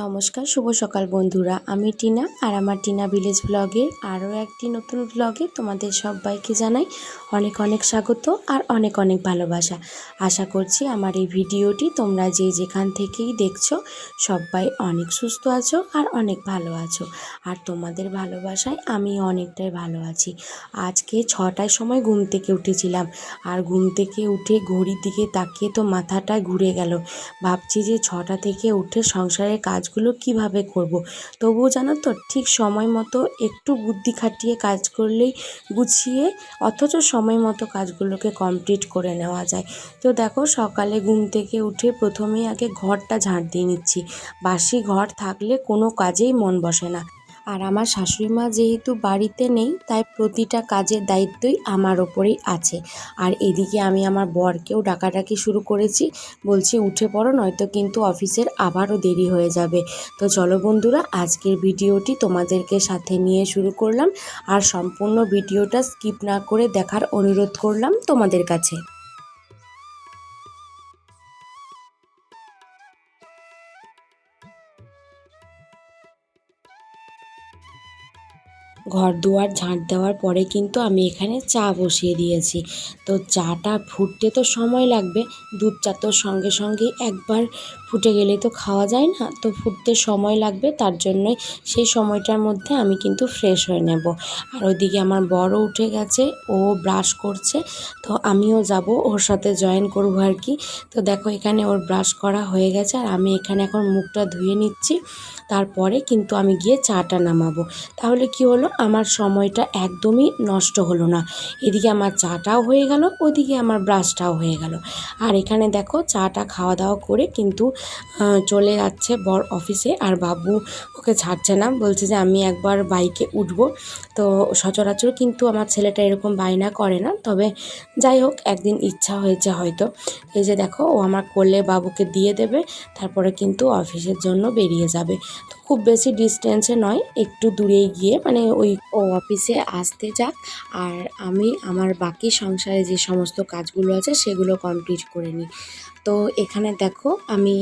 নমস্কার, শুভ সকাল বন্ধুরা। আমি টিনা আর আমার টিনা ভিলেজ ব্লগের আরও একটি নতুন ব্লগে তোমাদের সবাইকে জানাই অনেক অনেক স্বাগত আর অনেক অনেক ভালোবাসা। আশা করছি আমার এই ভিডিওটি তোমরা যে যেখান থেকেই দেখছো সবাই অনেক সুস্থ আছো আর অনেক ভালো আছো। আর তোমাদের ভালোবাসায় আমি অনেকটাই ভালো আছি। আজকে 6টার সময় ঘুম থেকে উঠেছিলাম, আর ঘুম থেকে উঠে ঘড়ির দিকে তাকিয়ে তো মাথাটা ঘুরে গেল। ভাবছি যে 6টা থেকে উঠে সংসারের কাজগুলো কিভাবে করব। তবুও জানো তো, ঠিক সময় মতো একটু বুদ্ধি খাটিয়ে কাজ করলেই গুছিয়ে অথচ সময় মতো কাজগুলোকে কমপ্লিট করে নেওয়া যায়। তো দেখো, সকালে ঘুম থেকে উঠে প্রথমেই আগে ঘরটা ঝাড় দিয়ে নিচ্ছি। বাসি ঘর থাকলে কোনো কাজেই মন বসে না। আর আমার শাশুড়িমা যেহেতু বাড়িতে নেই, তাই প্রতিটা কাজের দায়িত্বই আমার ওপরেই আছে। আর এদিকে আমি আমার বরকেও ডাকাডাকি শুরু করেছি, বলছি উঠে পড়ো, নয়তো কিন্তু অফিসের আবারও দেরি হয়ে যাবে। তো চলো বন্ধুরা, আজকের ভিডিওটি তোমাদেরকে সাথে নিয়ে শুরু করলাম, আর সম্পূর্ণ ভিডিওটা স্কিপ না করে দেখার অনুরোধ করলাম তোমাদের কাছে। ঘর দুয়ার ঝাঁট দেওয়ার পরে কিন্তু আমি এখানে চা বসিয়ে দিয়েছি। তো চাটা ফুটতে তো সময় লাগবে, দুধ চা তো সঙ্গে সঙ্গেই একবার ফুটে গেলেই তো খাওয়া যায় না, তো ফুটতে সময় লাগবে। তার জন্যই সেই সময়টার মধ্যে আমি কিন্তু ফ্রেশ হয়ে নেব। আর ওইদিকে আমার বড়ও উঠে গেছে, ও ব্রাশ করছে, তো আমিও যাব ওর সাথে জয়েন করবো আর কি। তো দেখো, এখানে ওর ব্রাশ করা হয়ে গেছে, আর আমি এখানে এখন মুখটা ধুয়ে নিচ্ছি। তারপরে কিন্তু আমি গিয়ে চাটা নামাবো। তাহলে কি হলো, আমার সময়টা একদমই নষ্ট হলো না। এদিকে আমার চাটাও হয়ে গেল, ওদিকে আমার ব্রাশটাও হয়ে গেল। আর এখানে দেখো, চাটা খাওয়া দাওয়া করে কিন্তু চলে যাচ্ছে বর অফিসে। আর বাবু ওকে ছাড়ছে না, বলছে যে আমি একবার বাইকে উঠবো। তো সচরাচর কিন্তু আমার ছেলেটা এরকম বায়না করে না, তবে যাই হোক, একদিন ইচ্ছা হয়েছে হয়তো। এই যে দেখো, ও আমার কোলে বাবুকে দিয়ে দেবে, তারপরে কিন্তু অফিসের জন্য বেরিয়ে যাবে। তো খুব বেশি ডিস্টেন্সে নয়, একটু দূরেই গিয়ে, মানে ওই ও অফিসে আসতে যাক, আর আমি আমার বাকি সংসারে যে সমস্ত কাজগুলো আছে সেগুলো কমপ্লিট করে নিই। তো এখানে দেখো, আমি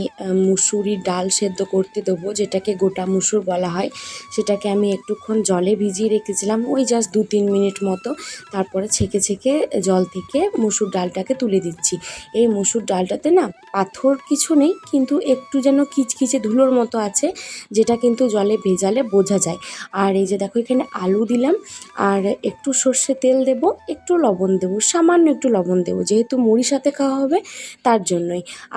মুসুরির ডাল সেদ্ধ করতে দেবো, যেটাকে গোটা মুসুর বলা হয়। সেটাকে আমি একটুক্ষণ জলে ভিজিয়ে রেখেছিলাম, ওই জাস্ট 2-3 মিনিট মতো। তারপরে ছেঁকে ছেঁকে জল থেকে মুসুর ডালটাকে তুলে দিচ্ছি। এই মুসুর ডালটাতে না পাথর কিছু নেই, কিন্তু একটু যেন কিচকিচে ধুলোর মতো আছে, যেটা কিন্তু জলে ভেজালে বোঝা যায়। আর এই যে দেখো, এখানে আলু দিলাম, আর একটু সর্ষে তেল দেব, একটু লবণ দেবো, সামান্য একটু লবণ দেবো, যেহেতু মুড়ির সাথে খাওয়া হবে তার জন্যই।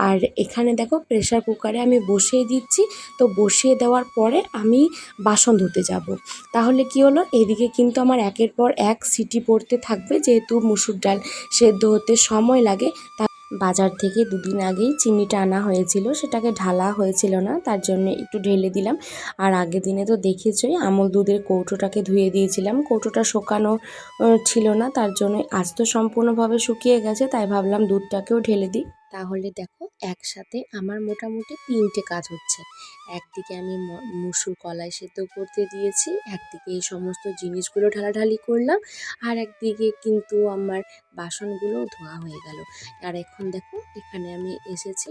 আর এখানে দেখো, প্রেসার কুকারে আমি বসিয়ে দিচ্ছি। তো বসিয়ে দেওয়ার পরে আমি বাসন ধুতে যাব। তাহলে কি হলো, এদিকে কিন্তু আমার একের পর এক সিটি পড়তে থাকবে, যেহেতু মুসুর ডাল সেদ্ধ হতে সময় লাগে। বাজার থেকে 2 দিন আগেই চিনিটা আনা হয়েছিল, সেটাকে ঢালা হয়েছিল না, তার জন্য একটু ঢেলে দিলাম। আর আগের দিনে তো দেখেছই, আমল দুধের কৌটোটাকে ধুয়ে দিয়েছিলাম, কৌটোটা শুকানো ছিল না, তার জন্য আজ তো সম্পূর্ণভাবে শুকিয়ে গেছে, তাই ভাবলাম দুধটাকেও ঢেলে দিই। তাহলে দেখো, একসাথে আমার মোটামুটি 3টে কাজ হচ্ছে। একদিকে আমি মুসুর কলাই সেদ্ধ করতে দিয়েছি, একদিকে এই সমস্ত জিনিসগুলো ঢালাঢালি করলাম, আর একদিকে কিন্তু আমার বাসনগুলোও ধোয়া হয়ে গেল। আর এখন দেখো, এখানে আমি এসেছি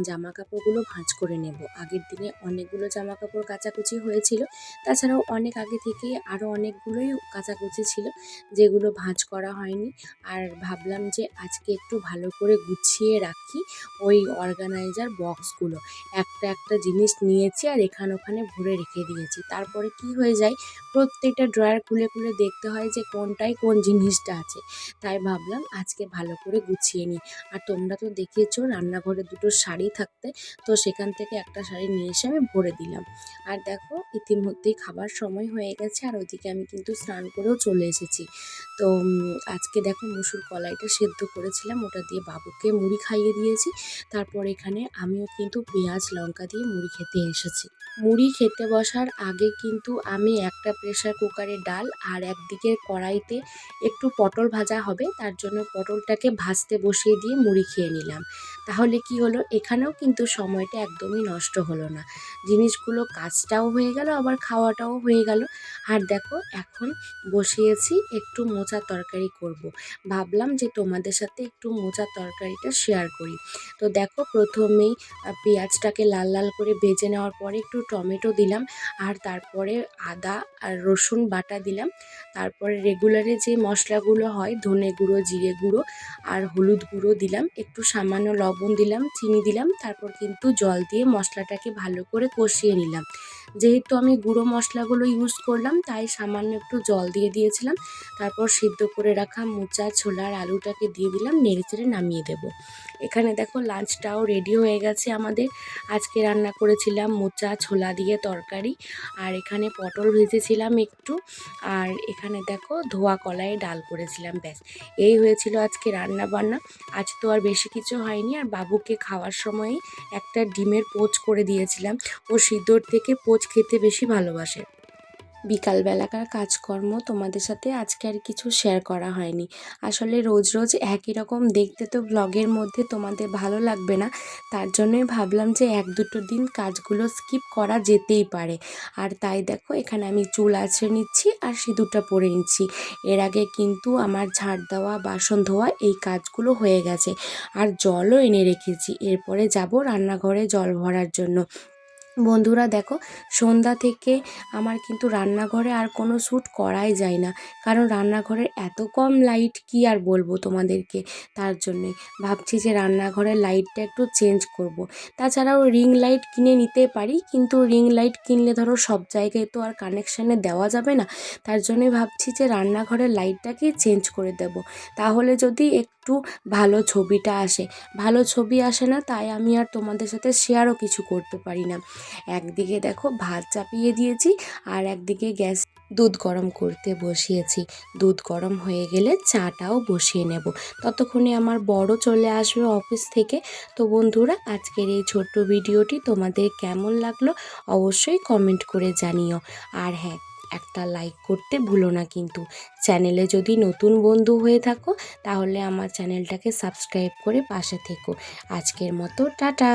জামা কাপড়গুলো ভাঁজ করে নেব। আগের দিনে অনেকগুলো জামা কাপড় কাচাকুচি হয়েছিল, তাছাড়াও অনেক আগে থেকেই আরও অনেকগুলোই কাচাকুচি ছিল, যেগুলো ভাঁজ করা হয়নি। আর ভাবলাম যে আজকে একটু ভালো করে গুছিয়ে রাখি ওই অর্গানাইজার বক্সগুলো। একটা একটা জিনিস নিয়েছি আর এখানে ওখানে ভরে রেখে দিয়েছি। তারপরে কি হয়ে যায়, প্রত্যেকটা ড্রয়ার খুলে খুলে দেখতে হয় যে কোনটায় কোন জিনিসটা আছে। তাই ভাবলাম আজকে ভালো করে গুছিয়ে নিই। আর তোমরা তো দেখেছো রান্নাঘরে দুটো শাড়ি থাকতে, তো সেখান থেকে একটা শাড়ি নিয়ে এসে আমি ভরে দিলাম। আর দেখো, ইতিমধ্যেই খাবার সময় হয়ে গেছে, আর ওইদিকে আমি কিন্তু স্নান করেও চলে এসেছি। তো আজকে দেখো, মুসুর কলাইটা সেদ্ধ করেছিলাম, ওটা দিয়ে বাবুকে মুড়ি খাইয়ে দিয়েছি। তারপর এখানে আমিও কিন্তু পেঁয়াজ লঙ্কা দিয়ে মুড়ি খেতে এসেছি। মুড়ি খেতে বসার আগে কিন্তু আমি একটা প্রেসার কুকারে ডাল, আর একদিকের কড়াইতে একটু পটল ভাজা হবে, তার জন্য পটলটাকে ভাজতে বসিয়ে দিয়ে মুড়ি খেয়ে নিলাম। তাহলে কি হলো, এখানেও কিন্তু সময়টা একদমই নষ্ট হলো না, জিনিসগুলো কাজটাও হয়ে গেল, আবার খাওয়াটাও হয়ে গেল। আর দেখো, এখন বসিয়েছি একটু মোচার তরকারি করব। ভাবলাম যে তোমাদের সাথে একটু মোচার তরকারিটা শেয়ার শেয়ার করি। তো দেখো প্রথমেই পেঁয়াজটাকে লাল লাল করে ভেজে নেওয়ার পরে একটু টমেটো দিলাম, আর তারপরে আদা আর রসুন বাটা দিলাম। তারপরে রেগুলারে যে মশলাগুলো হয় ধনে গুঁড়ো, জিরে গুঁড়ো আর হলুদ গুঁড়ো দিলাম, একটু সামান্য লবণ দিলাম, চিনি দিলাম। তারপর কিন্তু জল দিয়ে মশলাটাকে ভালো করে কষিয়ে নিলাম। যেহেতু আমি গুঁড়ো মশলাগুলো ইউজ করলাম তাই সামান্য একটু জল দিয়ে দিয়েছিলাম। তারপর সিদ্ধ করে রাখা মোচা, ছোলার আলুটাকে দিয়ে দিলাম, নেড়েচেড়ে নামিয়ে দেবো। এখানে দেখো লাঞ্চটাও রেডি হয়ে গেছে আমাদের। আজকে রান্না করেছিলাম মোচা ছোলা দিয়ে তরকারি, আর এখানে পটল ভেজেছিলাম একটু, আর এখানে দেখো ধোয়া কলাইয়ে ডাল করেছিলাম। ব্যাস এই হয়েছিল আজকে রান্না বান্না। আজ তো আর বেশি কিছু হয়নি। আর বাবুকে খাওয়ার সময়ই একটা ডিমের পোচ করে দিয়েছিলাম, ও সিদ্ধর থেকে পোচ খেতে বেশি ভালোবাসে। বিকালবেলাকার কাজকর্ম তোমাদের সাথে আজকে আর কিছু শেয়ার করা হয়নি। আসলে রোজ রোজ একই রকম দেখতে তো ব্লগের মধ্যে তোমাদের ভালো লাগবে না, তার জন্যই ভাবলাম যে এক দুটো দিন কাজগুলো স্কিপ করা যেতেই পারে। আর তাই দেখো এখানে আমি চুল আঁচড়ে নিচ্ছি আর সিঁদুরটা পরে নিচ্ছি। এর আগে কিন্তু আমার ঝাড় দেওয়া, বাসন ধোয়া এই কাজগুলো হয়ে গেছে, আর জলও এনে রেখেছি। এরপরে যাব রান্নাঘরে জল ভরার জন্য। বন্ধুরা দেখো, সন্ধ্যা থেকে আমার কিন্তু রান্নাঘরে আর কোনো শ্যুট করাই যায় না, কারণ রান্নাঘরের এত কম লাইট, কি আর বলবো তোমাদেরকে। তার জন্যই ভাবছি যে রান্নাঘরের লাইটটা একটু চেঞ্জ করব। তাছাড়াও রিং লাইট কিনে নিতে পারি, কিন্তু রিং লাইট কিনলে ধরো সব জায়গায় তো আর কানেকশানে দেওয়া যাবে না। তার জন্যই ভাবছি যে রান্নাঘরের লাইটটাকেই চেঞ্জ করে দেব, তাহলে যদি একটু ভালো ছবিটা আসে। ভালো ছবি আসে না তাই আমি আর তোমাদের সাথে শেয়ারও কিছু করতে পারি না। একদিকে দেখো ভাত চাপিয়ে দিয়েছি, আর একদিকে গ্যাস দুধ গরম করতে বসিয়েছি। দুধ গরম হয়ে গেলে চাটাও বসিয়ে নেব। ততক্ষণে আমার বড় চলে আসবে অফিস থেকে। তো বন্ধুরা, আজকের এই ছোট্ট ভিডিওটি তোমাদের কেমন লাগলো অবশ্যই কমেন্ট করে জানিও। আর হ্যাঁ, একটা লাইক করতে ভুলো না কিন্তু। চ্যানেলে যদি নতুন বন্ধু হয়ে থাকো তাহলে আমার চ্যানেলটাকে সাবস্ক্রাইব করে পাশে থেকো। আজকের মতো টাটা।